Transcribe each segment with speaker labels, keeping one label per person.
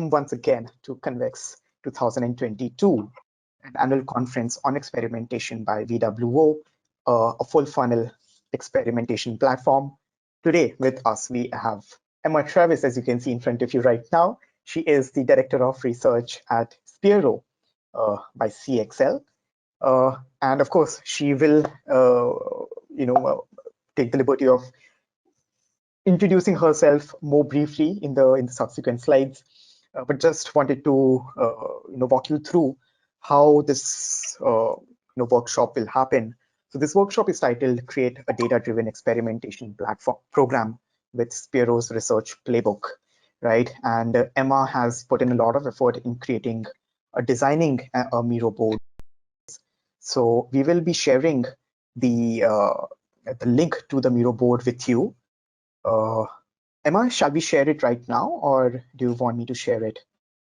Speaker 1: welcome once again to Convex 2022, an annual conference on experimentation by VWO, a full funnel experimentation platform. Today with us, we have Emma Travis, as you can see in front of you right now. She is the Director of Research at Speero by CXL. And of course, she will take the liberty of introducing herself more briefly in the subsequent slides, but just wanted to walk you through how this workshop will happen. So this workshop is titled "Create a Data-Driven Experimentation Platform Program with Speero's Research Playbook," right? And Emma has put in a lot of effort in designing a Miro board. So we will be sharing the link to the Miro board with you. Emma, shall we share it right now, or do you want me to share it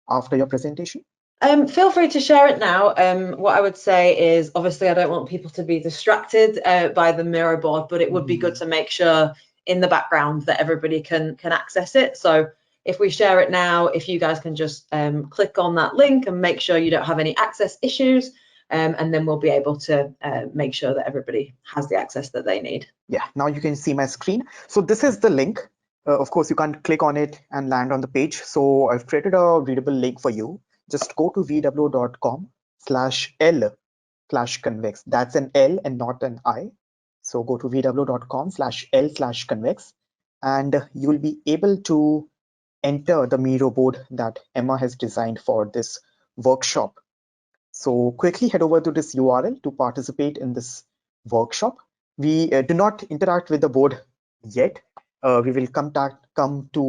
Speaker 1: after your presentation?
Speaker 2: Feel free to share it now. What I would say is, obviously, I don't want people to be distracted by the Miro board, but it would be good to make sure in the background that everybody can access it. So if we share it now, if you guys can just click on that link and make sure you don't have any access issues, and then we'll be able to make sure that everybody has the access that they need.
Speaker 1: Yeah, now you can see my screen. So this is the link. Of course, you can't click on it and land on the page. So I've created a readable link for you. Just go to vw.com/L/convex. That's an L and not an I. So go to vw.com/L/convex, and you will be able to enter the Miro board that Emma has designed for this workshop. So quickly head over to this URL to participate in this workshop. We do not interact with the board yet. We will come to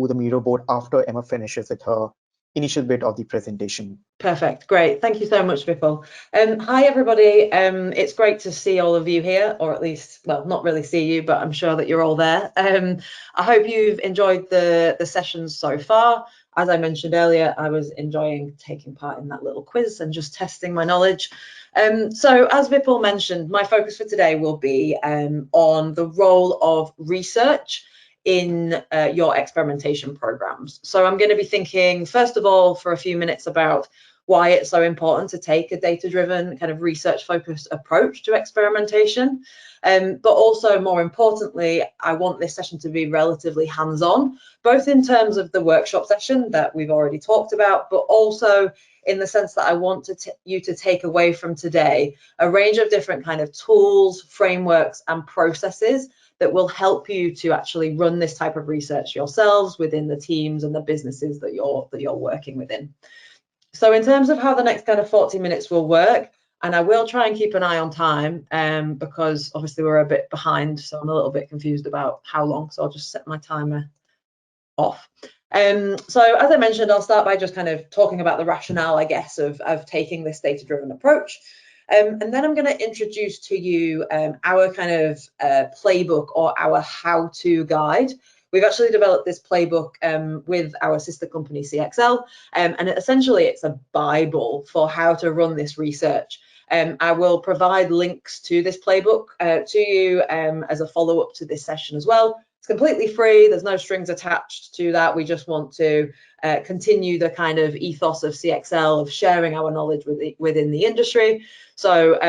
Speaker 1: the Miro board after Emma finishes with her initial bit of the presentation.
Speaker 2: Perfect, great. Thank you so much, Vipul. Hi, everybody. It's great to see all of you here, or at least, well, not really see you, but I'm sure that you're all there. I hope you've enjoyed the sessions so far. As I mentioned earlier, I was enjoying taking part in that little quiz and just testing my knowledge. So as Vipul mentioned, my focus for today will be on the role of research in your experimentation programs. So I'm going to be thinking, first of all, for a few minutes about why it's so important to take a data-driven kind of research-focused approach to experimentation. But also, more importantly, I want this session to be relatively hands-on, both in terms of the workshop session that we've already talked about, but also in the sense that I want you to take away from today a range of different kind of tools, frameworks, and processes that will help you to actually run this type of research yourselves within the teams and the businesses that you're working within. So in terms of how the next kind of 40 minutes will work, and I will try and keep an eye on time because obviously we're a bit behind, so I'm a little bit confused about how long, so I'll just set my timer off. So as I mentioned, I'll start by just kind of talking about the rationale, I guess, of taking this data-driven approach. And then I'm going to introduce to you our kind of playbook, or our how-to guide. We've actually developed this playbook with our sister company CXL, and essentially it's a Bible for how to run this research. I will provide links to this playbook to you as a follow-up to this session as well. It's completely free, there's no strings attached to that. We just want to continue the kind of ethos of CXL of sharing our knowledge within the industry. So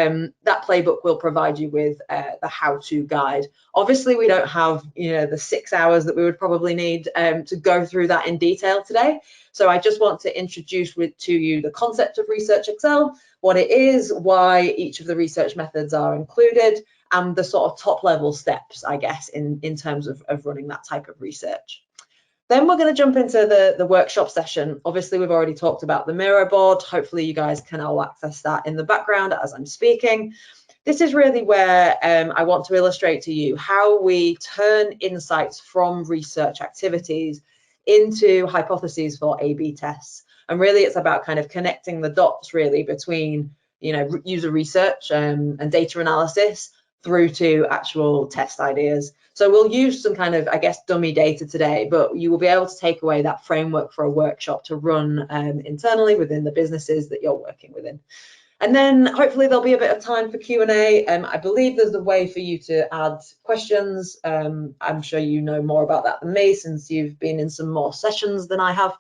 Speaker 2: that playbook will provide you with the how-to guide. Obviously, we don't have the 6 hours that we would probably need to go through that in detail today. So I just want to introduce to you the concept of Research Excel, what it is, why each of the research methods are included, and the sort of top level steps, I guess, in terms of running that type of research. Then we're going to jump into the workshop session. Obviously, we've already talked about the Miro board. Hopefully, you guys can all access that in the background as I'm speaking. This is really where I want to illustrate to you how we turn insights from research activities into hypotheses for A/B tests. And really, it's about kind of connecting the dots really between user research and data analysis through to actual test ideas. So we'll use some kind of, I guess, dummy data today, but you will be able to take away that framework for a workshop to run internally within the businesses that you're working within. And then hopefully there'll be a bit of time for Q&A. I believe there's a way for you to add questions. I'm sure you know more about that than me, since you've been in some more sessions than I have.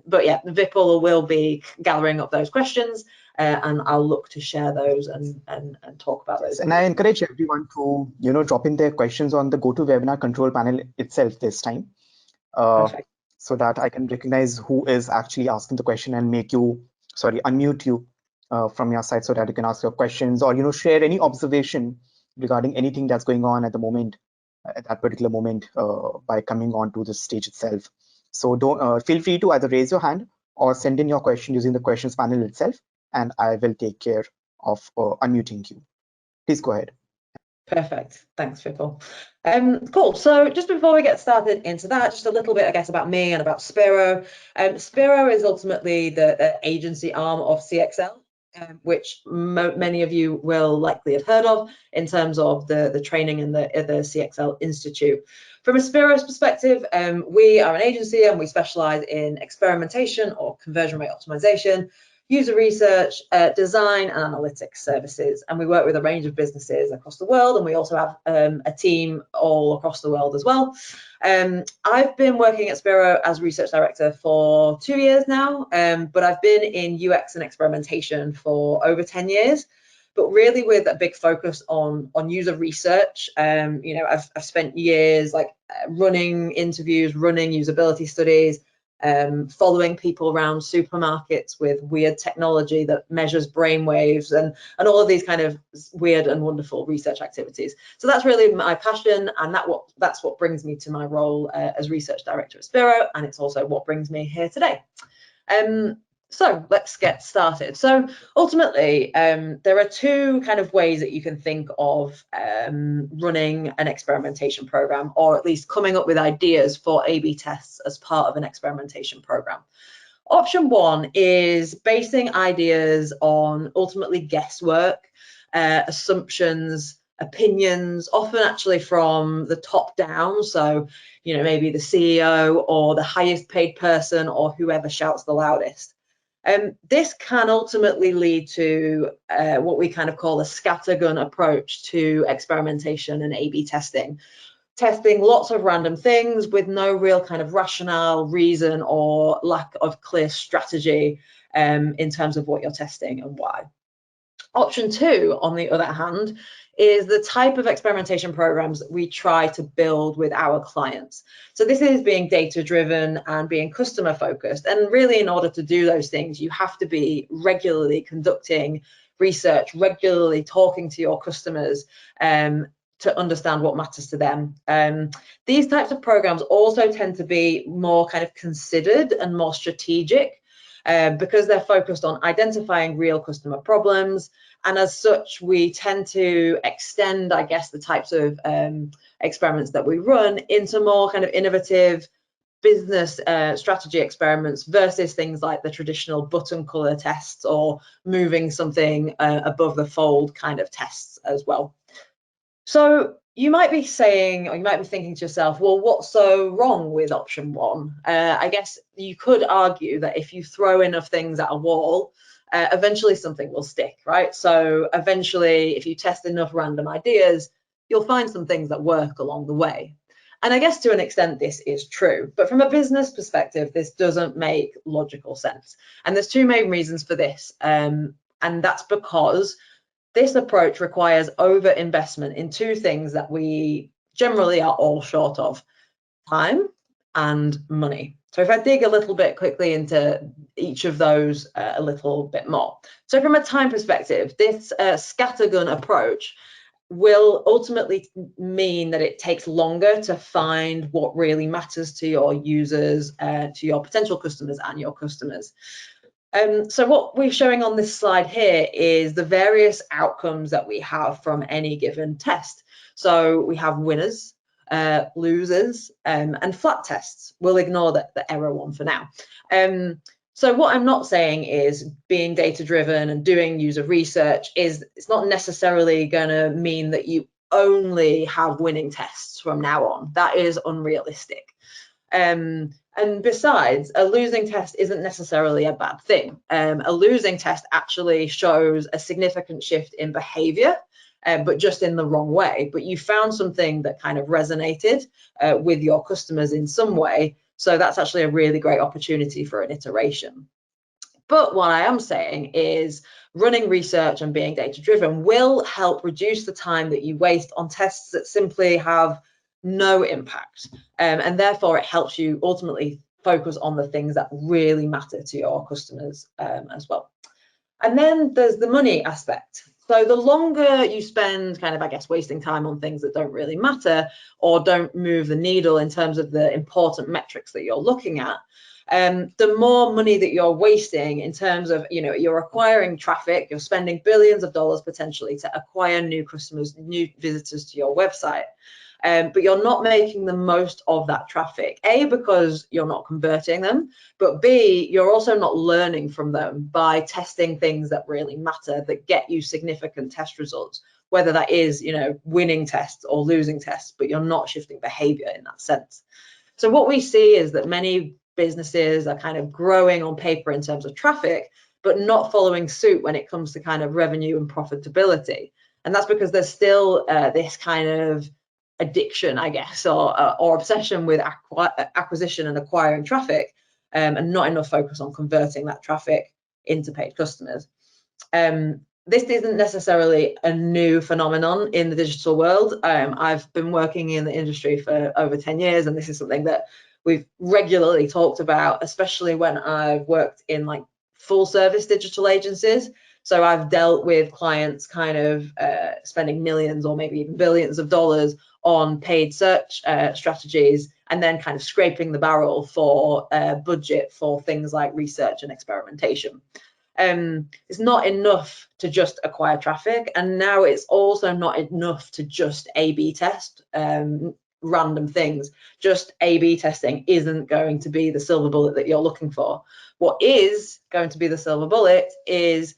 Speaker 2: But yeah, Vipul will be gathering up those questions, and I'll look to share those and talk about those.
Speaker 1: And I encourage everyone to, drop in their questions on the GoToWebinar control panel itself this time, so that I can recognize who is actually asking the question and unmute you from your side, so that you can ask your questions, or share any observation regarding anything that's going on at the moment, at that particular moment, by coming on to the stage itself. So don't feel free to either raise your hand or send in your question using the questions panel itself, and I will take care of unmuting you. Please go ahead.
Speaker 2: Perfect. Thanks, Vipul. Cool. So just before we get started into that, just a little bit, I guess, about me and about Speero. Speero is ultimately the agency arm of CXL, which many of you will likely have heard of in terms of the training in the CXL Institute. From a Speero's perspective, we are an agency and we specialize in experimentation or conversion rate optimization, user research, design and analytics services, and we work with a range of businesses across the world, and we also have a team all across the world as well. I've been working at Speero as research director for 2 years now, but I've been in UX and experimentation for over 10 years, but really with a big focus on user research. I've spent years running interviews, running usability studies, following people around supermarkets with weird technology that measures brainwaves and all of these kind of weird and wonderful research activities. So that's really my passion, and that's what brings me to my role as research director at Speero, and it's also what brings me here today. So let's get started. So ultimately, there are two kind of ways that you can think of running an experimentation program, or at least coming up with ideas for A/B tests as part of an experimentation program. Option one is basing ideas on ultimately guesswork, assumptions, opinions, often actually from the top down. So, maybe the CEO or the highest paid person or whoever shouts the loudest. This can ultimately lead to what we kind of call a scattergun approach to experimentation and A/B testing. Testing lots of random things with no real kind of rationale, reason, or lack of clear strategy in terms of what you're testing and why. Option two, on the other hand, is the type of experimentation programs that we try to build with our clients. So this is being data-driven and being customer-focused. And really, in order to do those things, you have to be regularly conducting research, regularly talking to your customers to understand what matters to them. These types of programs also tend to be more kind of considered and more strategic, because they're focused on identifying real customer problems. And as such, we tend to extend, I guess, the types of experiments that we run into more kind of innovative business strategy experiments versus things like the traditional button color tests or moving something above the fold kind of tests as well. So you might be saying, or you might be thinking to yourself, well, what's so wrong with option one? I guess you could argue that if you throw enough things at a wall, eventually something will stick, right? So eventually, if you test enough random ideas, you'll find some things that work along the way. And I guess to an extent, this is true. But from a business perspective, this doesn't make logical sense. And there's two main reasons for this. And that's because this approach requires over-investment in two things that we generally are all short of: time and money. So if I dig a little bit quickly into each of those a little bit more. So from a time perspective, this scattergun approach will ultimately mean that it takes longer to find what really matters to your users, to your potential customers and your customers. So what we're showing on this slide here is the various outcomes that we have from any given test. So we have winners, losers, and flat tests. We'll ignore the error one for now. So what I'm not saying is being data-driven and doing user research it's not necessarily going to mean that you only have winning tests from now on. That is unrealistic. And And besides, a losing test isn't necessarily a bad thing. A losing test actually shows a significant shift in behavior, but just in the wrong way. But you found something that kind of resonated with your customers in some way. So that's actually a really great opportunity for an iteration. But what I am saying is running research and being data-driven will help reduce the time that you waste on tests that simply have no impact. And therefore, it helps you ultimately focus on the things that really matter to your customers as well. And then there's the money aspect. So the longer you spend kind of, I guess, wasting time on things that don't really matter or don't move the needle in terms of the important metrics that you're looking at, the more money that you're wasting in terms of, you're acquiring traffic, you're spending billions of dollars potentially to acquire new customers, new visitors to your website. But you're not making the most of that traffic, A, because you're not converting them, but B, you're also not learning from them by testing things that really matter, that get you significant test results, whether that is, winning tests or losing tests, but you're not shifting behavior in that sense. So what we see is that many businesses are kind of growing on paper in terms of traffic, but not following suit when it comes to kind of revenue and profitability. And that's because there's still this kind of addiction, I guess, or obsession with acquisition and acquiring traffic, and not enough focus on converting that traffic into paid customers. This isn't necessarily a new phenomenon in the digital world. I've been working in the industry for over 10 years, and this is something that we've regularly talked about, especially when I've worked in like full service digital agencies. So I've dealt with clients kind of spending millions or maybe even billions of dollars on paid search strategies, and then kind of scraping the barrel for budget for things like research and experimentation. It's not enough to just acquire traffic, and now it's also not enough to just A/B test random things. Just A/B testing isn't going to be the silver bullet that you're looking for. What is going to be the silver bullet is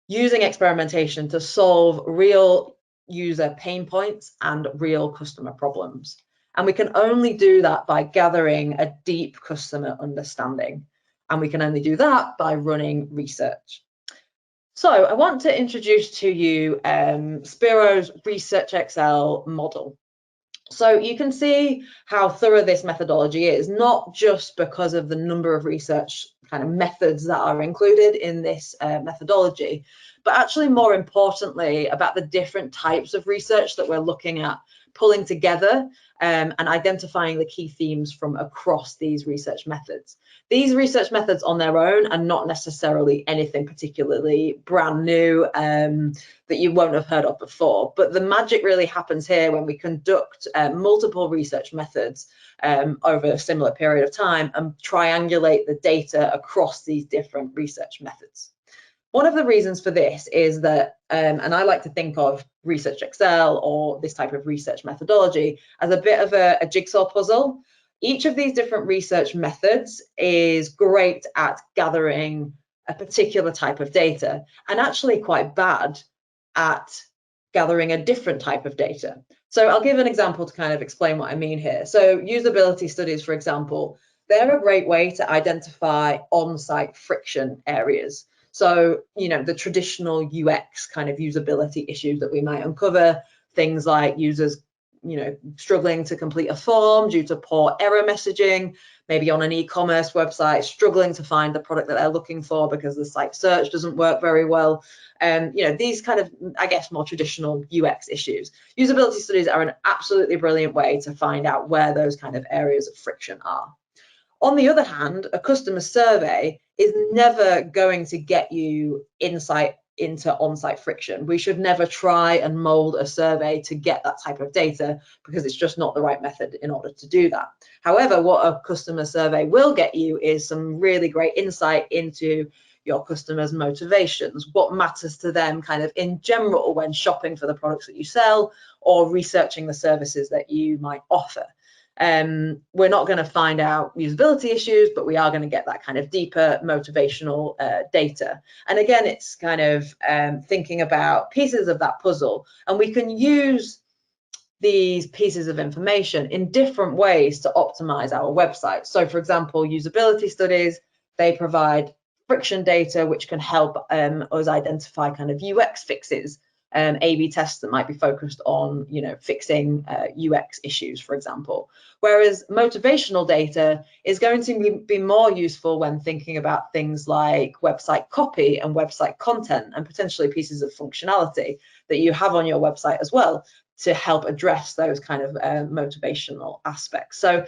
Speaker 2: using experimentation to solve real user pain points and real customer problems. And we can only do that by gathering a deep customer understanding. And we can only do that by running research. So I want to introduce to you Speero's Research Excel model. So you can see how thorough this methodology is, not just because of the number of research kind of methods that are included in this methodology, but actually more importantly about the different types of research that we're looking at pulling together and identifying the key themes from across these research methods. These research methods on their own are not necessarily anything particularly brand new that you won't have heard of before, but the magic really happens here when we conduct multiple research methods over a similar period of time and triangulate the data across these different research methods. One of the reasons for this is that, and I like to think of Research Excel or this type of research methodology as a bit of a jigsaw puzzle. Each of these different research methods is great at gathering a particular type of data and actually quite bad at gathering a different type of data. So I'll give an example to kind of explain what I mean here. So usability studies, for example, they're a great way to identify on-site friction areas. So, the traditional UX kind of usability issues that we might uncover, things like users, struggling to complete a form due to poor error messaging, maybe on an e-commerce website, struggling to find the product that they're looking for because the site search doesn't work very well. These kind of, I guess, more traditional UX issues. Usability studies are an absolutely brilliant way to find out where those kind of areas of friction are. On the other hand, a customer survey is never going to get you insight into on-site friction. We should never try and mold a survey to get that type of data because it's just not the right method in order to do that. However, what a customer survey will get you is some really great insight into your customers' motivations, what matters to them kind of in general when shopping for the products that you sell or researching the services that you might offer. We're not going to find out usability issues, but we are going to get that kind of deeper motivational data. And again, it's kind of thinking about pieces of that puzzle, and we can use these pieces of information in different ways to optimize our website. So for example, usability studies, they provide friction data, which can help us identify kind of UX fixes, A/B tests that might be focused on, fixing UX issues, for example. Whereas motivational data is going to be more useful when thinking about things like website copy and website content, and potentially pieces of functionality that you have on your website as well, to help address those kind of motivational aspects. So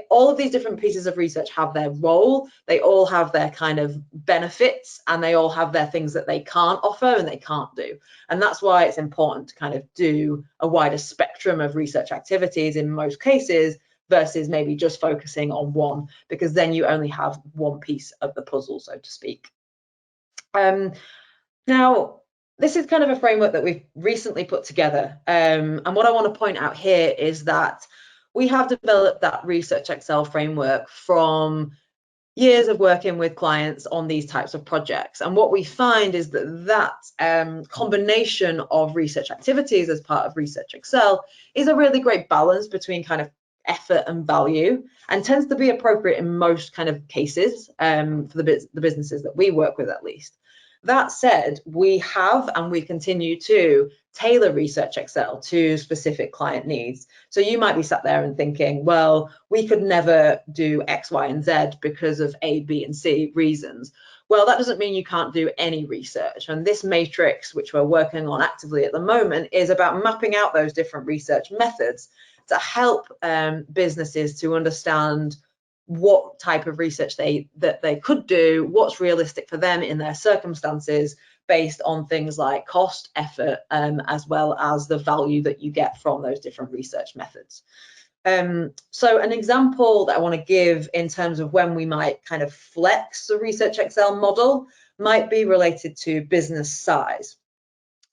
Speaker 2: all of these different pieces of research have their role, they all have their kind of benefits, and they all have their things that they can't offer and they can't do. And that's why it's important to kind of do a wider spectrum of research activities in most cases, versus maybe just focusing on one, because then you only have one piece of the puzzle, so to speak. Now, this is kind of a framework that we've recently put together. And what I want to point out here is that we have developed that Research Excel framework from years of working with clients on these types of projects. And what we find is that combination of research activities as part of Research Excel is a really great balance between kind of effort and value, and tends to be appropriate in most kind of cases for the businesses that we work with, at least. That said, we have and we continue to tailor Research Excel to specific client needs. So you might be sat there and thinking, well, we could never do X, Y, and Z because of A, B, and C reasons. Well, that doesn't mean you can't do any research. And this matrix, which we're working on actively at the moment, is about mapping out those different research methods to help businesses to understand what type of research they could do, what's realistic for them in their circumstances, based on things like cost, effort, as well as the value that you get from those different research methods. So an example that I want to give in terms of when we might kind of flex the Research Excel model might be related to business size.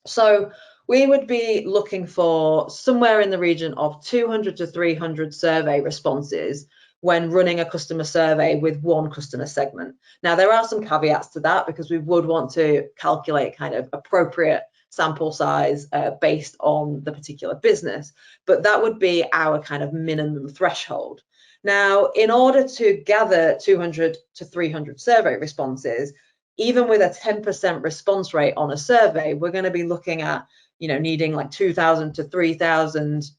Speaker 2: So we would be looking for somewhere in the region of 200 to 300 survey responses when running a customer survey with one customer segment. Now, there are some caveats to that, because we would want to calculate kind of appropriate sample size based on the particular business, but that would be our kind of minimum threshold. Now, in order to gather 200 to 300 survey responses, even with a 10% response rate on a survey, we're going to be looking at, needing like 2,000 to 3,000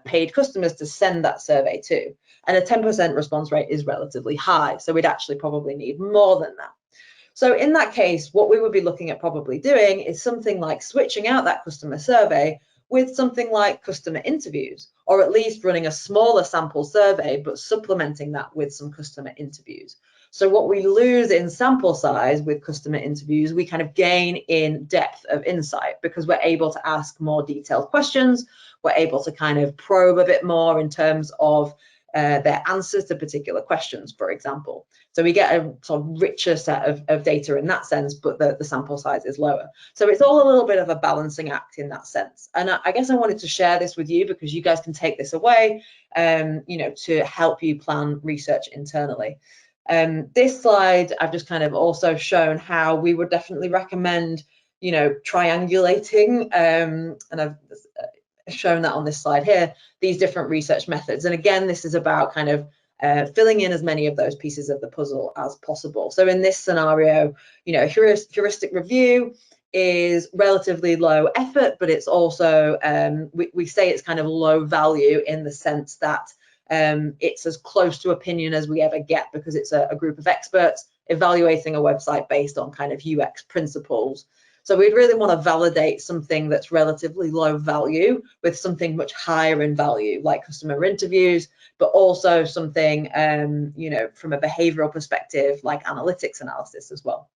Speaker 2: paid customers to send that survey to. And a 10% response rate is relatively high, so we'd actually probably need more than that. So in that case, what we would be looking at probably doing is something like switching out that customer survey with something like customer interviews, or at least running a smaller sample survey, but supplementing that with some customer interviews. So what we lose in sample size with customer interviews, we kind of gain in depth of insight, because we're able to ask more detailed questions. We're able to kind of probe a bit more in terms of their answers to particular questions, for example. So we get a sort of richer set of data in that sense, but the sample size is lower. So it's all a little bit of a balancing act in that sense. And I guess I wanted to share this with you, because you guys can take this away, to help you plan research internally. This slide, I've just kind of also shown how we would definitely recommend, triangulating, and I've shown that on this slide here, these different research methods. And again, this is about kind of filling in as many of those pieces of the puzzle as possible. So in this scenario, heuristic review is relatively low effort, but it's also, we say it's kind of low value in the sense that it's as close to opinion as we ever get, because it's a group of experts evaluating a website based on kind of UX principles. So we'd really want to validate something that's relatively low value with something much higher in value, like customer interviews, but also something, from a behavioral perspective, like analytics analysis as well.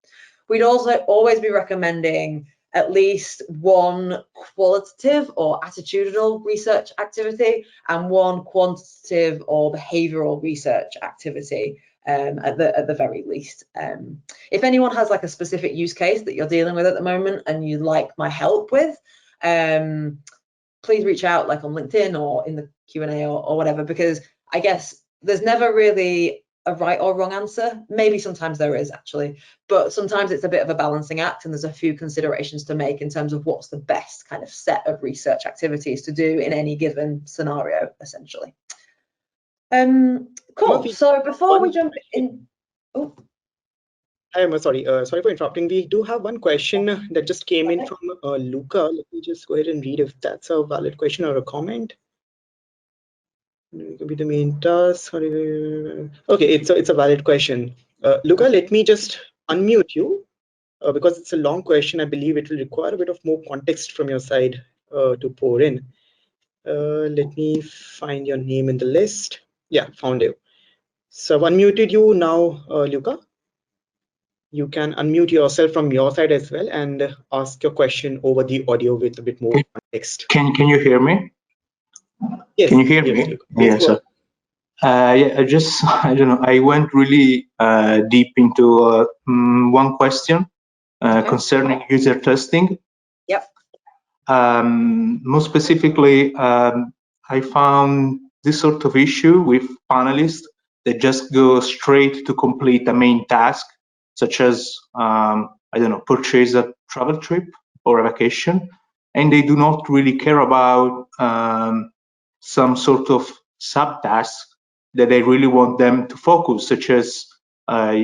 Speaker 2: We'd also always be recommending at least one qualitative or attitudinal research activity and one quantitative or behavioral research activity at the very least. If anyone has like a specific use case that you're dealing with at the moment and you'd like my help with, please reach out, like on LinkedIn or in the Q&A or whatever, because I guess there's never really a right or wrong answer. Maybe sometimes there is actually, but sometimes it's a bit of a balancing act, and there's a few considerations to make in terms of what's the best kind of set of research activities to do in any given scenario, essentially. Cool. So before we jump in, oh.
Speaker 1: I'm sorry for interrupting. We do have one question that just came in from Luca. Let me just go ahead and read if that's a valid question or a comment. It could be the main task. Okay, it's a valid question. Luca, let me just unmute you because it's a long question. I believe it will require a bit of more context from your side to pour in. Let me find your name in the list. Yeah, found you. So I've unmuted you now, Luca. You can unmute yourself from your side as well and ask your question over the audio with a bit more context.
Speaker 3: Can you hear me?
Speaker 1: Yes.
Speaker 3: Can you hear me? Yeah. So, yeah, I don't know. I went really deep into one question concerning user testing.
Speaker 2: Yep.
Speaker 3: More specifically, I found this sort of issue with panelists that just go straight to complete a main task, such as, I don't know, purchase a travel trip or a vacation, and they do not really care about some sort of subtasks that they really want them to focus, such as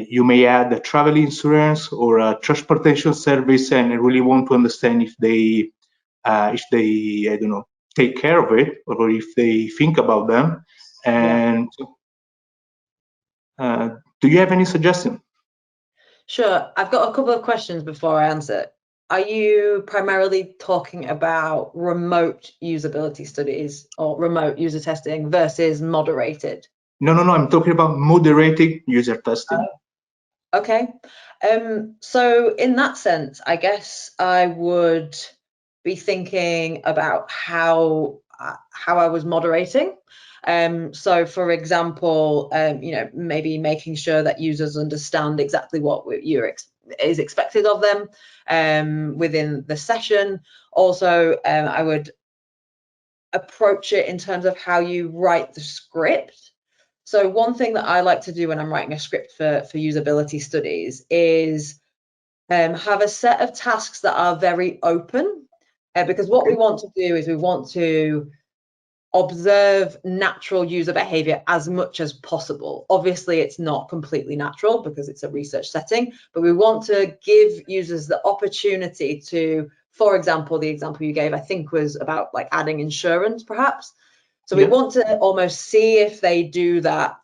Speaker 3: you may add a travel insurance or a transportation service, and I really want to understand if they I don't know, take care of it, or if they think about them. And do you have any suggestion?
Speaker 2: Sure. I've got a couple of questions before I answer. Are you primarily talking about remote usability studies or remote user testing versus moderated?
Speaker 3: No, I'm talking about moderated user testing.
Speaker 2: Okay. So in that sense, I guess I would be thinking about how I was moderating. So for example, you know, maybe making sure that users understand exactly what is expected of them within the session. Also, I would approach it in terms of how you write the script. So one thing that I like to do when I'm writing a script for usability studies is have a set of tasks that are very open, because what we want to do is we want to observe natural user behavior as much as possible. Obviously, it's not completely natural because it's a research setting, but we want to give users the opportunity to, for example, the example you gave, I think was about like adding insurance, perhaps. So we want to almost see if they do that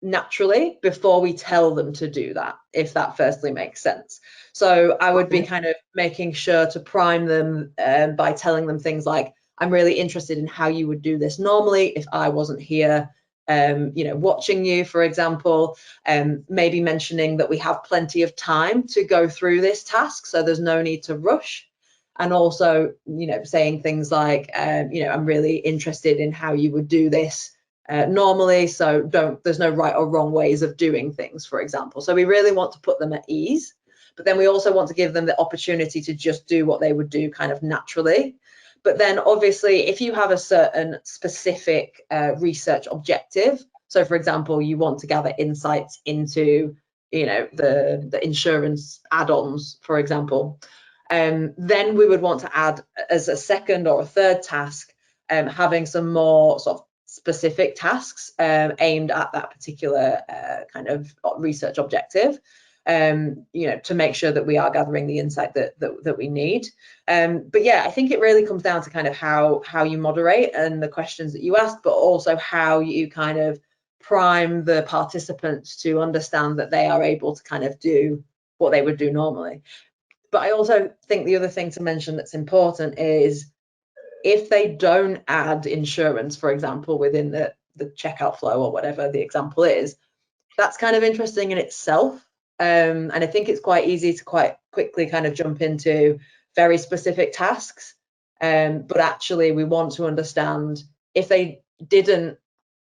Speaker 2: naturally before we tell them to do that, if that firstly makes sense. So I would be kind of making sure to prime them by telling them things like, I'm really interested in how you would do this normally if I wasn't here, you know, watching you, for example, maybe mentioning that we have plenty of time to go through this task, so there's no need to rush. And also, you know, saying things like, you know, I'm really interested in how you would do this normally, so there's no right or wrong ways of doing things, for example. So we really want to put them at ease, but then we also want to give them the opportunity to just do what they would do kind of naturally. But then obviously, if you have a certain specific research objective, so for example, you want to gather insights into, you know, the insurance add-ons, for example, then we would want to add as a second or a third task, having some more sort of specific tasks aimed at that particular kind of research objective, you know, to make sure that we are gathering the insight that we need. But yeah, I think it really comes down to kind of how you moderate and the questions that you ask, but also how you kind of prime the participants to understand that they are able to kind of do what they would do normally. But I also think the other thing to mention that's important is if they don't add insurance, for example, within the checkout flow or whatever the example is, that's kind of interesting in itself. And I think it's quite easy to quite quickly kind of jump into very specific tasks. But actually, we want to understand if they didn't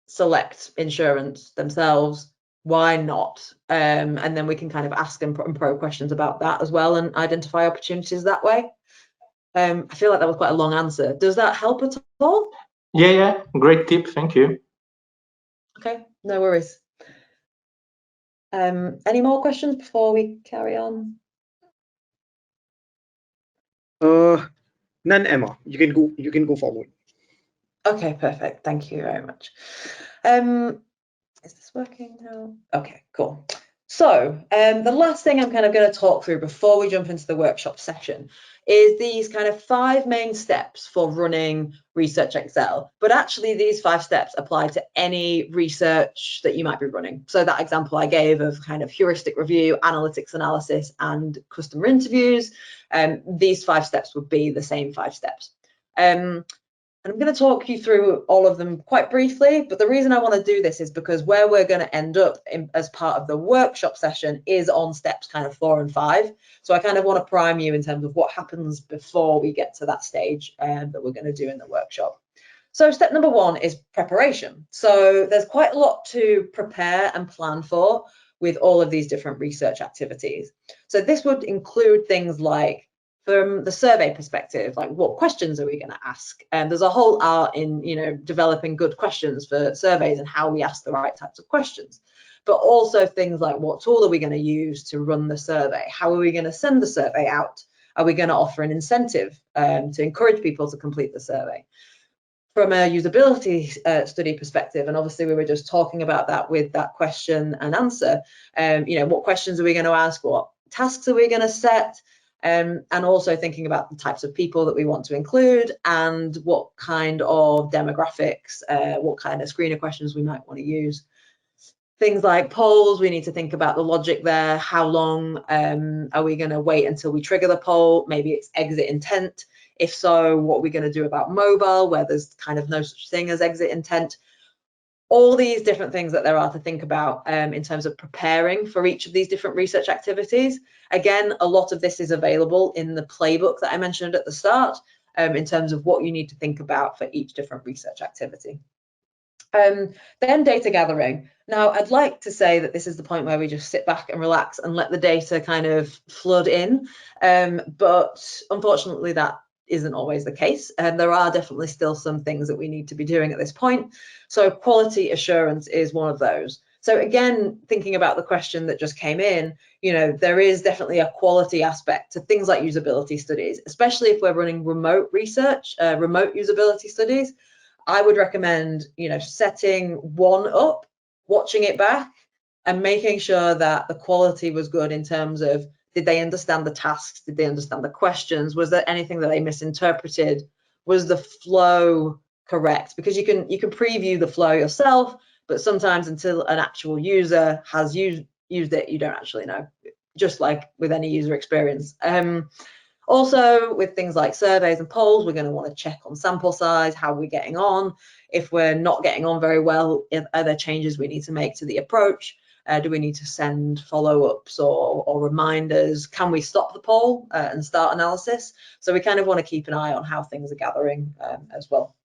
Speaker 2: select insurance themselves, why not? And then we can kind of ask and probe questions about that as well and identify opportunities that way. I feel like that was quite a long answer. Does that help at all?
Speaker 3: Yeah, great tip. Thank you.
Speaker 2: Okay, no worries. Any more questions before we carry on?
Speaker 1: None, Emma. You can go forward.
Speaker 2: Okay, perfect. Thank you very much. Is this working now? Okay, cool. So the last thing I'm kind of going to talk through before we jump into the workshop session is these kind of 5 main steps for running Research Excel. But actually these 5 steps apply to any research that you might be running. So that example I gave of kind of heuristic review, analytics analysis, and customer interviews, these 5 steps would be the same 5 steps. And I'm going to talk you through all of them quite briefly, but the reason I want to do this is because where we're going to end up as part of the workshop session is on steps kind of 4 and 5. So I kind of want to prime you in terms of what happens before we get to that stage that we're going to do in the workshop. So step number 1 is preparation. So there's quite a lot to prepare and plan for with all of these different research activities. So this would include things like, from the survey perspective, like what questions are we going to ask? And there's a whole art in, developing good questions for surveys and how we ask the right types of questions. But also things like what tool are we going to use to run the survey? How are we going to send the survey out? Are we going to offer an incentive to encourage people to complete the survey? From a usability study perspective, and obviously we were just talking about that with that question and answer, what questions are we going to ask? What tasks are we going to set? And also thinking about the types of people that we want to include and what kind of demographics, what kind of screener questions we might want to use. Things like polls, we need to think about the logic there. How long are we going to wait until we trigger the poll? Maybe it's exit intent. If so, what are we going to do about mobile, where there's kind of no such thing as exit intent? All these different things that there are to think about in terms of preparing for each of these different research activities. Again, a lot of this is available in the playbook that I mentioned at the start in terms of what you need to think about for each different research activity. Then data gathering. Now, I'd like to say that this is the point where we just sit back and relax and let the data kind of flood in, but unfortunately that isn't always the case, and there are definitely still some things that we need to be doing at this point. So quality assurance is one of those. So again, thinking about the question that just came in, there is definitely a quality aspect to things like usability studies, especially if we're running remote research, remote usability studies. I would recommend, setting one up, watching it back, and making sure that the quality was good in terms of, did they understand the tasks? Did they understand the questions? Was there anything that they misinterpreted? Was the flow correct? Because you can preview the flow yourself, but sometimes until an actual user has used it, you don't actually know, just like with any user experience. Also, with things like surveys and polls, we're going to want to check on sample size, how we're getting on. If we're not getting on very well, are there changes we need to make to the approach? Do we need to send follow-ups or reminders? Can we stop the poll and start analysis? So we kind of want to keep an eye on how things are gathering as well.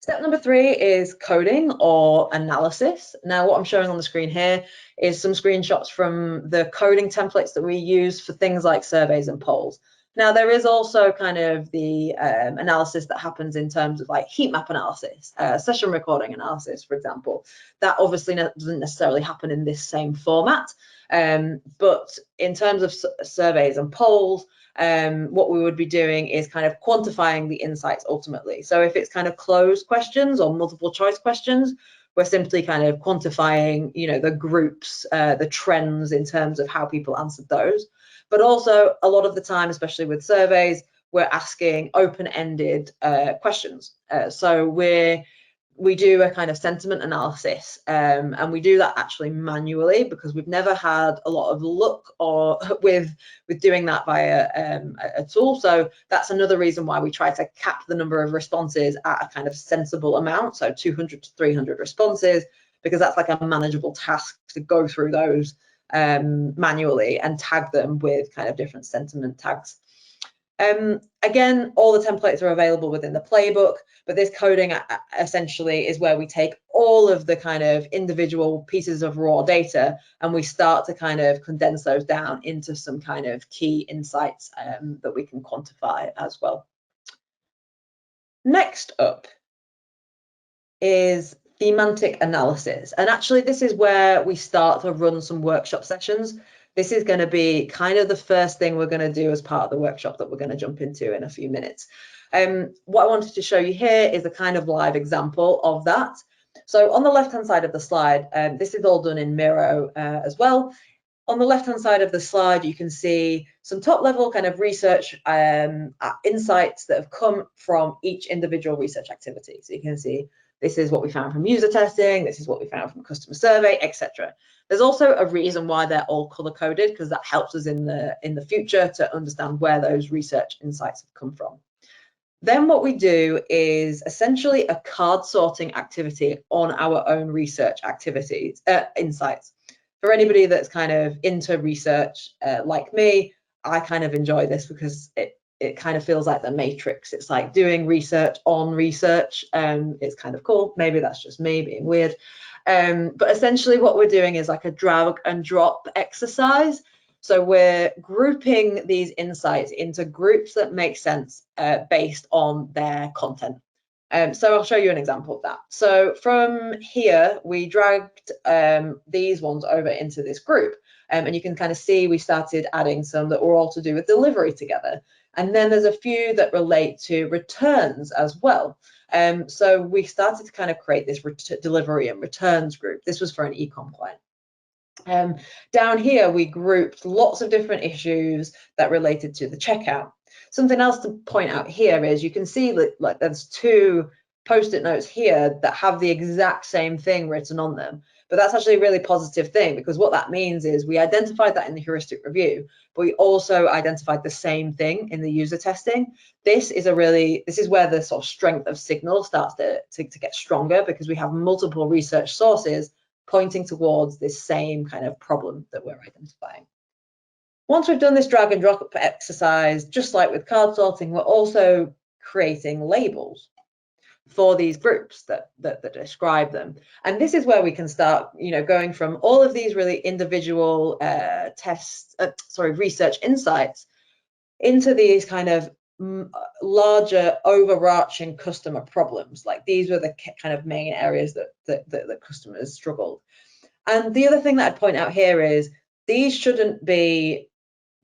Speaker 2: Step number 3 is coding or analysis. Now, what I'm showing on the screen here is some screenshots from the coding templates that we use for things like surveys and polls. Now, there is also kind of the analysis that happens in terms of like heat map analysis, session recording analysis, for example. That obviously doesn't necessarily happen in this same format. But in terms of surveys and polls, what we would be doing is kind of quantifying the insights ultimately. So if it's kind of closed questions or multiple choice questions, we're simply kind of quantifying, the groups, the trends in terms of how people answered those. But also a lot of the time, especially with surveys, we're asking open-ended questions. So we do a kind of sentiment analysis, and we do that actually manually because we've never had a lot of luck with doing that via a tool. So that's another reason why we try to cap the number of responses at a kind of sensible amount, so 200 to 300 responses, because that's like a manageable task to go through those manually and tag them with kind of different sentiment tags. Again, all the templates are available within the playbook, but this coding essentially is where we take all of the kind of individual pieces of raw data and we start to kind of condense those down into some kind of key insights that we can quantify as well. Next up is thematic analysis. And actually, this is where we start to run some workshop sessions. This is going to be kind of the first thing we're going to do as part of the workshop that we're going to jump into in a few minutes. What I wanted to show you here is a kind of live example of that. So on the left-hand side of the slide, this is all done in Miro as well. On the left-hand side of the slide, you can see some top-level kind of research insights that have come from each individual research activity. So you can see this is what we found from user testing, this is what we found from customer survey, etc. There's also a reason why they're all color-coded, because that helps us in the future to understand where those research insights have come from. Then what we do is essentially a card sorting activity on our own research activities, insights. For anybody that's kind of into research like me, I kind of enjoy this because it kind of feels like the Matrix. It's like doing research on research. It's kind of cool. Maybe that's just me being weird. But essentially what we're doing is like a drag and drop exercise. So we're grouping these insights into groups that make sense based on their content. So I'll show you an example of that. So from here, we dragged these ones over into this group. And you can kind of see we started adding some that were all to do with delivery together. And then there's a few that relate to returns as well. So we started to kind of create this delivery and returns group. This was for an e-com client. Down here, we grouped lots of different issues that related to the checkout. Something else to point out here is you can see that like there's two post-it notes here that have the exact same thing written on them. But that's actually a really positive thing, because what that means is we identified that in the heuristic review, but we also identified the same thing in the user testing. This is where the sort of strength of signal starts to get stronger, because we have multiple research sources pointing towards this same kind of problem that we're identifying. Once we've done this drag and drop exercise, just like with card sorting, we're also creating labels for these groups that describe them. And this is where we can start, going from all of these really individual research insights into these kind of larger overarching customer problems. Like these were the kind of main areas that customers struggled. And the other thing that I'd point out here is these shouldn't be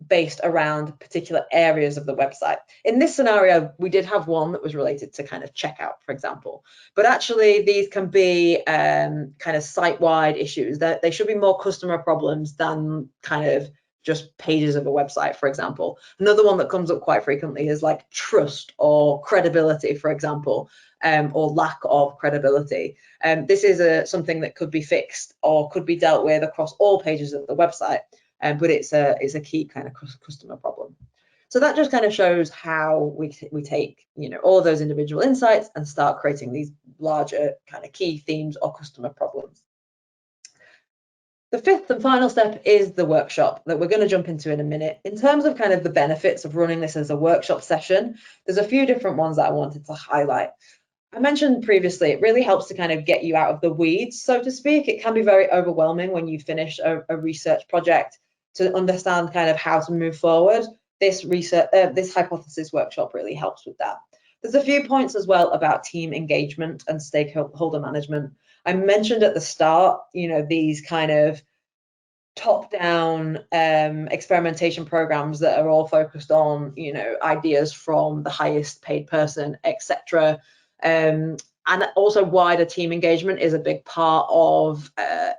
Speaker 2: based around particular areas of the website. In this scenario, we did have one that was related to kind of checkout, for example, but actually these can be kind of site-wide issues. That they should be more customer problems than kind of just pages of a website, for example. Another one that comes up quite frequently is like trust or credibility, for example, or lack of credibility. This is something that could be fixed or could be dealt with across all pages of the website. But it's a key kind of customer problem. So that just kind of shows how we take all of those individual insights and start creating these larger kind of key themes or customer problems. The fifth and final step is the workshop that we're going to jump into in a minute. In terms of kind of the benefits of running this as a workshop session, there's a few different ones that I wanted to highlight. I mentioned previously, it really helps to kind of get you out of the weeds, so to speak. It can be very overwhelming when you finish a research project to understand kind of how to move forward. This hypothesis workshop really helps with that. There's a few points as well about team engagement and stakeholder management. I mentioned at the start, these kind of top-down experimentation programs that are all focused on, ideas from the highest paid person, etc. And also wider team engagement is a big part of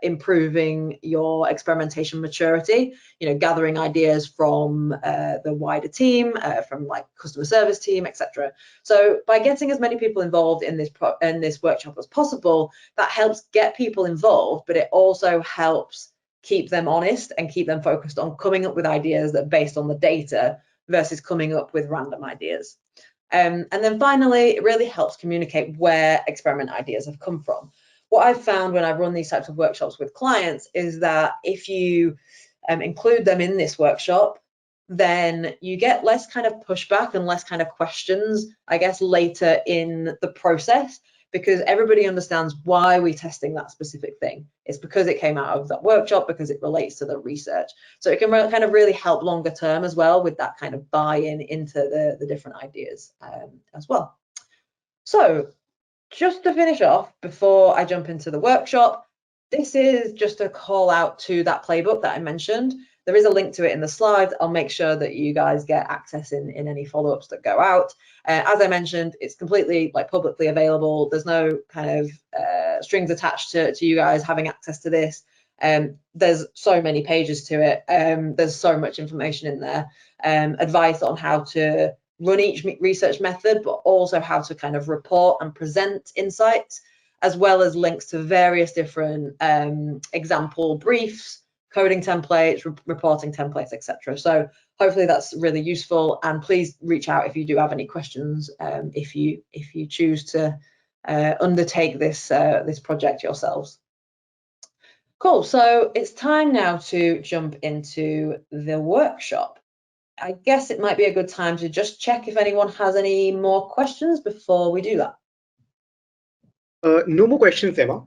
Speaker 2: improving your experimentation maturity, gathering ideas from the wider team, from like customer service team, etc. So by getting as many people involved in this workshop as possible, that helps get people involved, but it also helps keep them honest and keep them focused on coming up with ideas that are based on the data versus coming up with random ideas. And then finally, it really helps communicate where experiment ideas have come from. What I've found when I run these types of workshops with clients is that if you include them in this workshop, then you get less kind of pushback and less kind of questions, I guess, later in the process, because everybody understands why we're testing that specific thing. It's because it came out of that workshop, because it relates to the research. So it can kind of really help longer term as well with that kind of buy-in into the different ideas as well. So just to finish off, before I jump into the workshop, this is just a call out to that playbook that I mentioned. There is a link to it in the slides. I'll make sure that you guys get access in any follow-ups that go out. As I mentioned, it's completely publicly available. There's no kind of strings attached to you guys having access to this. There's so many pages to it. There's so much information in there. Advice on how to run each research method, but also how to kind of report and present insights, as well as links to various different example briefs, coding templates, reporting templates, etc. So hopefully that's really useful, and please reach out if you do have any questions, if you choose to undertake this this project yourselves. Cool, so it's time now to jump into the workshop. I guess it might be a good time to just check if anyone has any more questions before we do that.
Speaker 1: No more questions, Emma.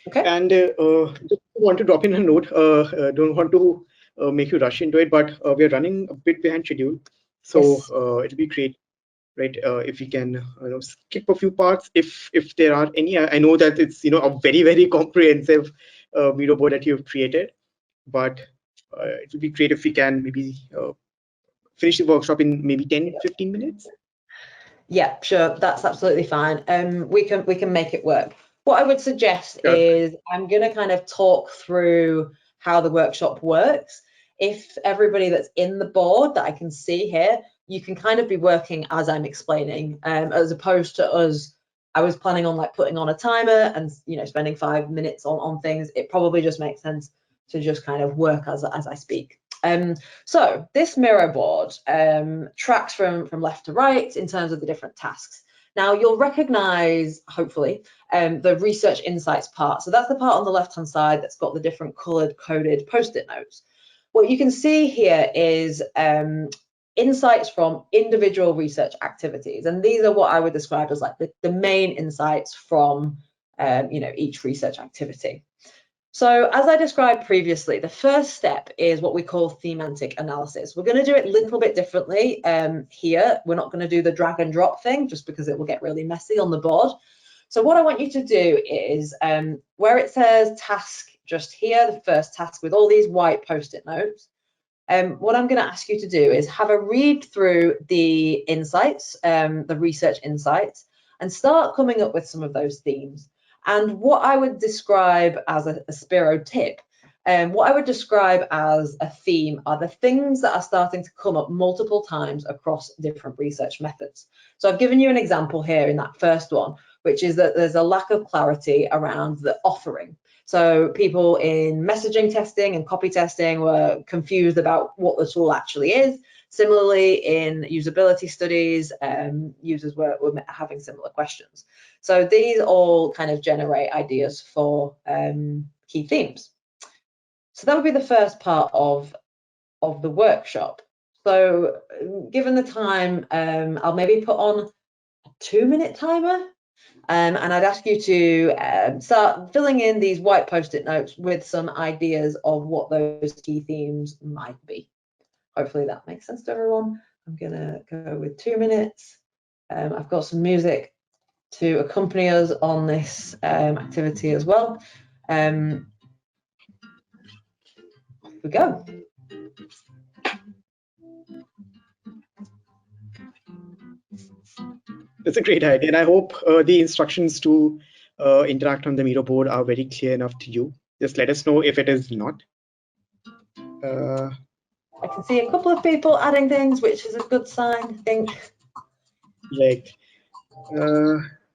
Speaker 2: Okay.
Speaker 1: And just want to drop in a note. Don't want to make you rush into it, but we're running a bit behind schedule, so
Speaker 2: Yes.
Speaker 1: it'll be great, right? If we can skip a few parts, if there are any. I know that it's a very comprehensive Miro board that you've created, but it would be great if we can maybe finish the workshop in maybe 10-15 minutes.
Speaker 2: Yeah, sure, that's absolutely fine. We can make it work. What I would suggest is I'm going to kind of talk through how the workshop works. If everybody that's in the board that I can see here, you can kind of be working as I'm explaining, as opposed to us. I was planning on putting on a timer and spending 5 minutes on things. It probably just makes sense to just kind of work as I speak. So this Miro board tracks from left to right in terms of the different tasks. Now you'll recognize, hopefully, the research insights part. So that's the part on the left-hand side that's got the different colored coded post-it notes. What you can see here is insights from individual research activities. And these are what I would describe as the main insights from each research activity. So as I described previously, the first step is what we call thematic analysis. We're going to do it a little bit differently here. We're not going to do the drag and drop thing just because it will get really messy on the board. So what I want you to do is where it says task just here, the first task with all these white post-it notes, what I'm going to ask you to do is have a read through the insights, the research insights, and start coming up with some of those themes. And what I would describe as a Speero tip, what I would describe as a theme are the things that are starting to come up multiple times across different research methods. So I've given you an example here in that first one, which is that there's a lack of clarity around the offering. So people in messaging testing and copy testing were confused about what the tool actually is. Similarly, in usability studies, users were having similar questions. So these all kind of generate ideas for key themes. So that would be the first part of the workshop. So given the time, I'll maybe put on a 2-minute timer. And I'd ask you to start filling in these white post-it notes with some ideas of what those key themes might be. Hopefully that makes sense to everyone. I'm gonna go with 2 minutes. I've got some music to accompany us on this activity as well. Off we go.
Speaker 1: That's a great idea, and I hope the instructions to interact on the Miro board are very clear enough to you. Just let us know if it is not.
Speaker 2: I can see a couple of people adding things, which is a good sign, I think.
Speaker 1: Right.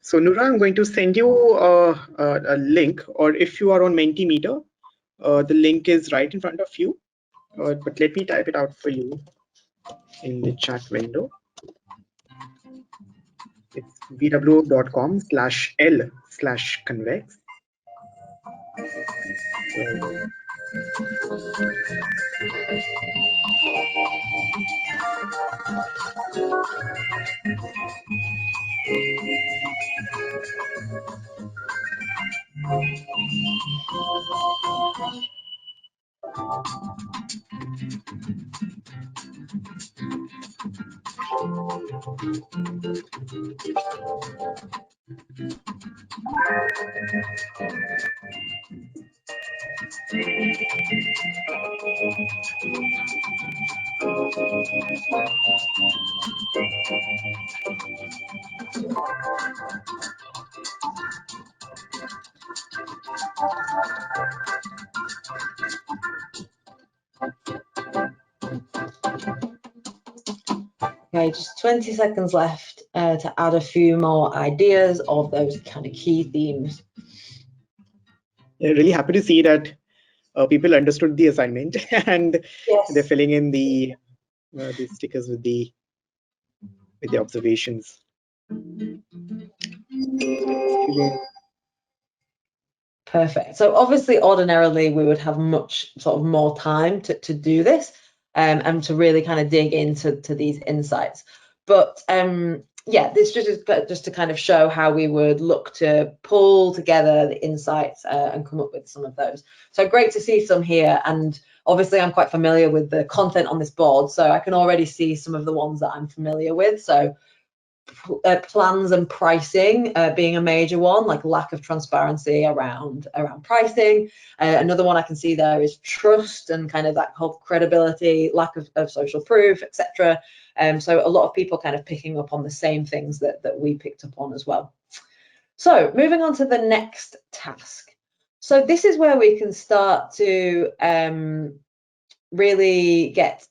Speaker 1: So Nura, I'm going to send you a link, or if you are on Mentimeter, the link is right in front of you. But let me type it out for you in the chat window. It's vw.com/L/convex.
Speaker 2: Okay, just 20 seconds left to add a few more ideas of those kind of key themes.
Speaker 1: Yeah, really happy to see that people understood the assignment and
Speaker 2: Yes.
Speaker 1: they're filling in the stickers with the observations.
Speaker 2: Perfect. So obviously, ordinarily, we would have much sort of more time to do this and to really kind of dig into these insights. But yeah, this just to kind of show how we would look to pull together the insights and come up with some of those. So great to see some here. And obviously, I'm quite familiar with the content on this board, so I can already see some of the ones that I'm familiar with. So plans and pricing being a major one, like lack of transparency around pricing. Another one I can see there is trust and kind of that whole credibility, lack of social proof, etc. So a lot of people kind of picking up on the same things that we picked up on as well. So moving on to the next task. So this is where we can start to really get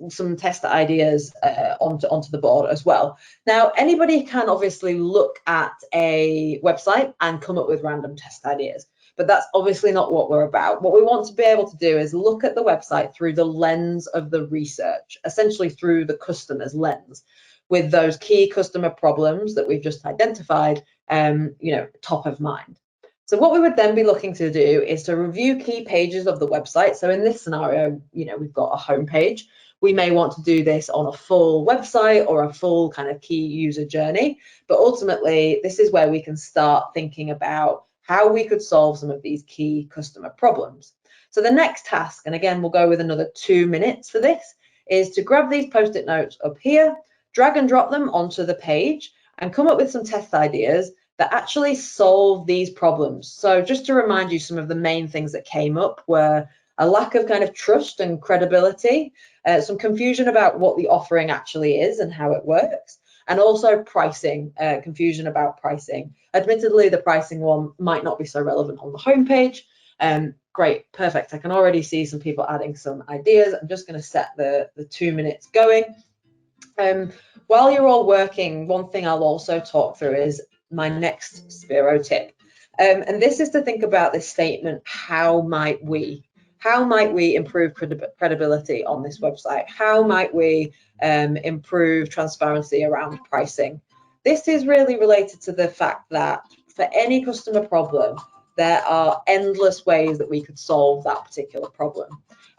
Speaker 2: some test ideas onto the board as well. Now, anybody can obviously look at a website and come up with random test ideas, but that's obviously not what we're about. What we want to be able to do is look at the website through the lens of the research, essentially through the customer's lens, with those key customer problems that we've just identified, top of mind. So what we would then be looking to do is to review key pages of the website. So in this scenario, we've got a home page. We may want to do this on a full website or a full kind of key user journey. But ultimately, this is where we can start thinking about how we could solve some of these key customer problems. So the next task, and again, we'll go with another 2 minutes for this, is to grab these Post-it notes up here, drag and drop them onto the page, and come up with some test ideas that actually solve these problems. So just to remind you, some of the main things that came up were a lack of kind of trust and credibility, some confusion about what the offering actually is and how it works, and also pricing, confusion about pricing. Admittedly, the pricing one might not be so relevant on the homepage. Great, perfect. I can already see some people adding some ideas. I'm just going to set the 2 minutes going. While you're all working, one thing I'll also talk through is my next Speero tip. And this is to think about this statement, how might we improve credibility on this website? How might we improve transparency around pricing? This is really related to the fact that for any customer problem, there are endless ways that we could solve that particular problem.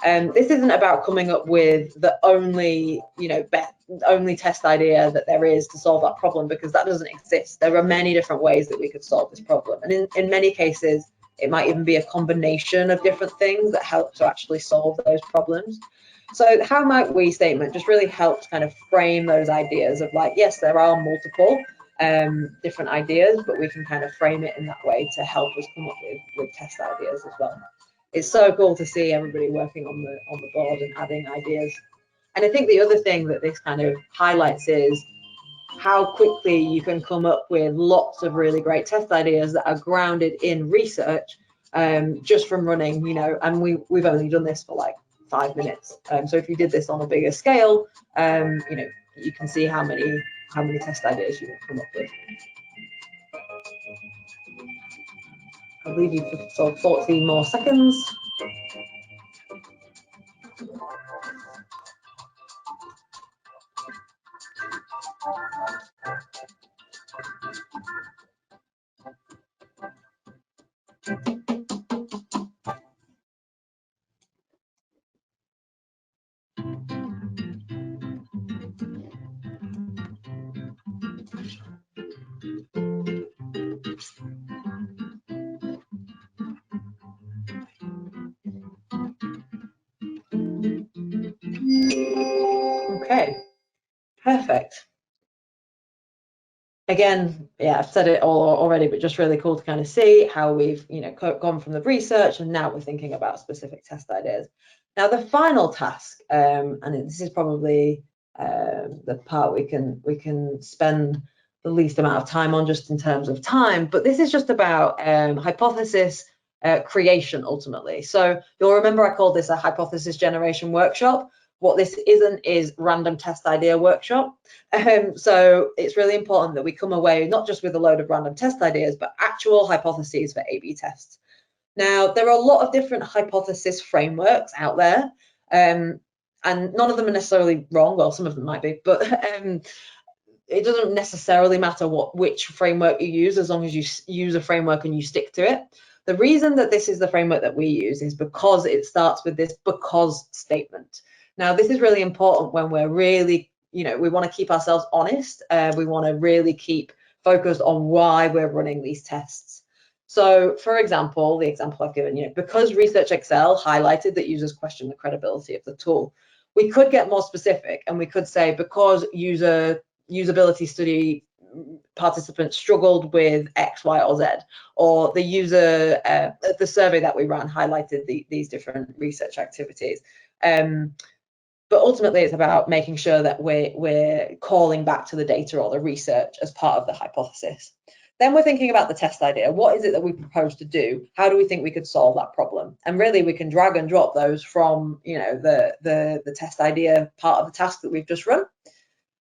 Speaker 2: This isn't about coming up with the only test idea that there is to solve that problem, because that doesn't exist. There are many different ways that we could solve this problem, and in many cases it might even be a combination of different things that help to actually solve those problems. So how might we statement just really helps kind of frame those ideas of like, yes, there are multiple different ideas, but we can kind of frame it in that way to help us come up with test ideas as well. It's so cool to see everybody working on the board and adding ideas. And I think the other thing that this kind of highlights is how quickly you can come up with lots of really great test ideas that are grounded in research, just from running, and we've only done this for like 5 minutes. So if you did this on a bigger scale, you can see how many test ideas you can come up with. I'll leave you for 40 more seconds. Okay, perfect. Again, yeah, I've said it all already, but just really cool to kind of see how we've, you know, gone from the research and now we're thinking about specific test ideas. Now, the final task, and this is probably the part we can spend the least amount of time on just in terms of time, but this is just about hypothesis creation ultimately. So you'll remember I called this a hypothesis generation workshop. What this isn't is random test idea workshop. So it's really important that we come away not just with a load of random test ideas, but actual hypotheses for A/B tests. Now, there are a lot of different hypothesis frameworks out there, and none of them are necessarily wrong. Well, some of them might be, but it doesn't necessarily matter which framework you use, as long as you use a framework and you stick to it. The reason that this is the framework that we use is because it starts with this because statement. Now, this is really important when we're really, you know, we want to keep ourselves honest. We want to really keep focused on why we're running these tests. So, for example, the example I've given you, because Research Excel highlighted that users question the credibility of the tool, we could get more specific and we could say because usability study participants struggled with X, Y, or Z, or the user, the survey that we ran highlighted these different research activities. But ultimately, it's about making sure that we're calling back to the data or the research as part of the hypothesis. Then we're thinking about the test idea. What is it that we propose to do? How do we think we could solve that problem? And really, we can drag and drop those from, you know, the test idea part of the task that we've just run.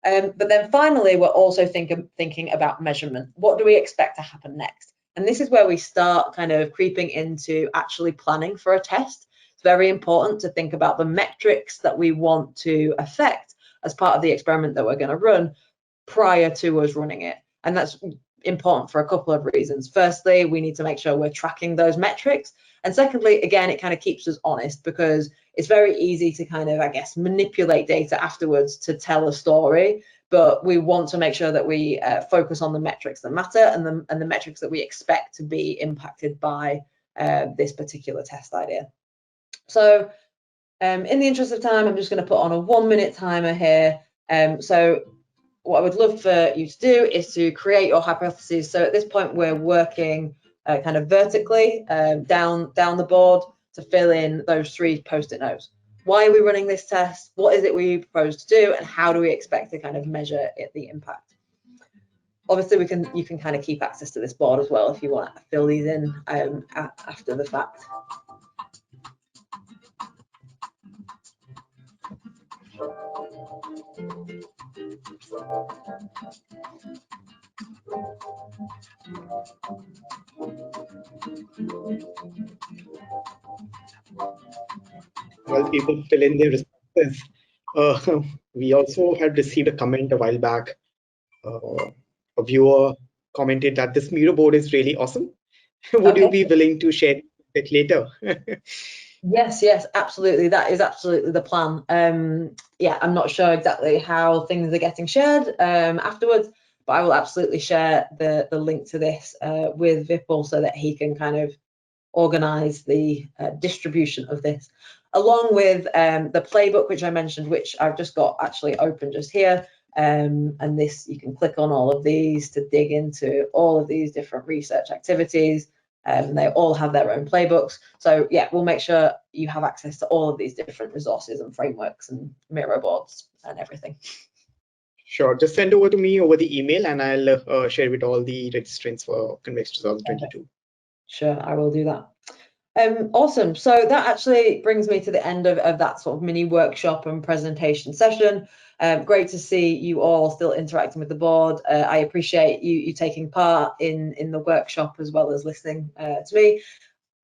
Speaker 2: But then finally, we're also thinking about measurement. What do we expect to happen next? And this is where we start kind of creeping into actually planning for a test. It's very important to think about the metrics that we want to affect as part of the experiment that we're going to run prior to us running it. And that's important for a couple of reasons. Firstly, we need to make sure we're tracking those metrics. And secondly, again, it kind of keeps us honest because it's very easy to kind of, I guess, manipulate data afterwards to tell a story. But we want to make sure that we focus on the metrics that matter and the metrics that we expect to be impacted by this particular test idea. So in the interest of time, I'm just going to put on a 1-minute timer here. So what I would love for you to do is to create your hypotheses. So at this point, we're working kind of vertically down the board to fill in those 3 post-it notes. Why are we running this test? What is it we propose to do? And how do we expect to kind of measure the impact? Obviously, you can kind of keep access to this board as well if you want to fill these in after the fact.
Speaker 1: While people fill in their responses, we also had received a comment a while back. A viewer commented that this Speero board is really awesome. Would you be willing to share it later?
Speaker 2: Yes, absolutely. That is absolutely the plan. Yeah, I'm not sure exactly how things are getting shared afterwards, but I will absolutely share the link to this with Vipul so that he can kind of organize the distribution of this, along with the playbook, which I mentioned, which I've just got actually open just here. And this, you can click on all of these to dig into all of these different research activities. They all have their own playbooks. So yeah, we'll make sure you have access to all of these different resources and frameworks and Miro boards and everything.
Speaker 1: Sure, just send over to me over the email and I'll share with all the registrants for Convex 2022.
Speaker 2: Sure, I will do that. Awesome. So that actually brings me to the end of that sort of mini workshop and presentation session. Great to see you all still interacting with the board. I appreciate you taking part in the workshop as well as listening to me.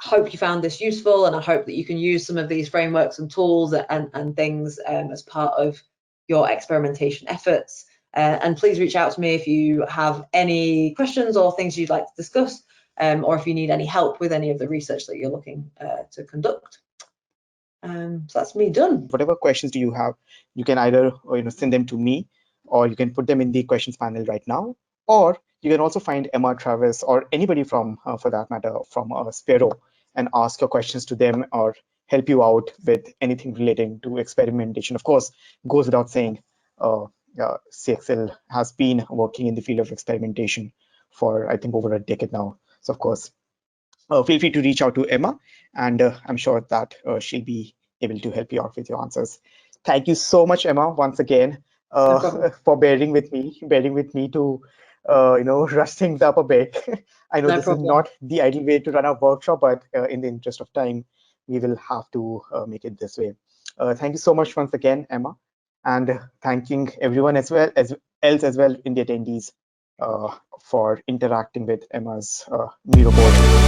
Speaker 2: I hope you found this useful, and I hope that you can use some of these frameworks and tools and things as part of your experimentation efforts. And please reach out to me if you have any questions or things you'd like to discuss. Or if you need any help with any of the research that you're looking to conduct. So that's me done.
Speaker 1: Whatever questions do you have, you can either send them to me, or you can put them in the questions panel right now, or you can also find Emma, Travis, or anybody from, for that matter, from Speero, and ask your questions to them or help you out with anything relating to experimentation. Of course, goes without saying, CXL has been working in the field of experimentation for I think over a decade now. So of course, feel free to reach out to Emma, and I'm sure that she'll be able to help you out with your answers. Thank you so much, Emma, once again, for bearing with me to rush things up a bit. I know this is not the ideal way to run a workshop, but in the interest of time, we will have to make it this way. Thank you so much once again, Emma, and thanking everyone as well in the attendees for interacting with Emma's Miro board.